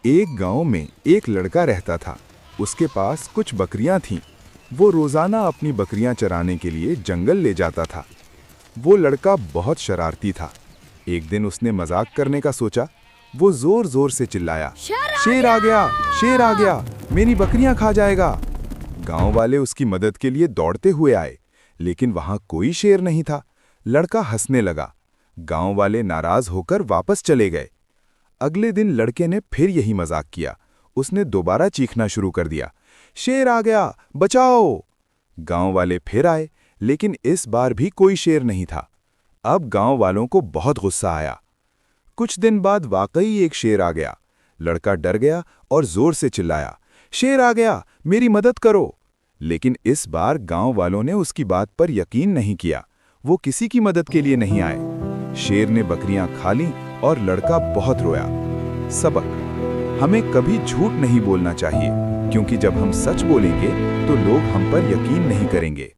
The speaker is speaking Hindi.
एक गांव में एक लड़का रहता था। उसके पास कुछ बकरियां थीं। वो रोजाना अपनी बकरियां चराने के लिए जंगल ले जाता था। वो लड़का बहुत शरारती था। एक दिन उसने मजाक करने का सोचा। वो जोर जोर से चिल्लाया, शेर आ गया, शेर आ गया, मेरी बकरियां खा जाएगा। गांव वाले उसकी मदद के लिए दौड़ते हुए आए, लेकिन वहां कोई शेर नहीं था। लड़का हंसने लगा। गांव वाले नाराज होकर वापस चले गए। अगले दिन लड़के ने फिर यही मजाक किया। उसने दोबारा चीखना शुरू कर दिया, शेर आ गया, बचाओ। गांव वाले फिर आए, लेकिन इस बार भी कोई शेर नहीं था। अब गांव वालों को बहुत गुस्सा आया। कुछ दिन बाद वाकई एक शेर आ गया। लड़का डर गया और जोर से चिल्लाया, शेर आ गया, मेरी मदद करो। लेकिन इस बार गांव वालों ने उसकी बात पर यकीन नहीं किया। वो किसी की मदद के लिए नहीं आए। शेर ने बकरियां खा लीं और लड़का बहुत रोया। सबक: हमें कभी झूठ नहीं बोलना चाहिए, क्योंकि जब हम सच बोलेंगे तो लोग हम पर यकीन नहीं करेंगे।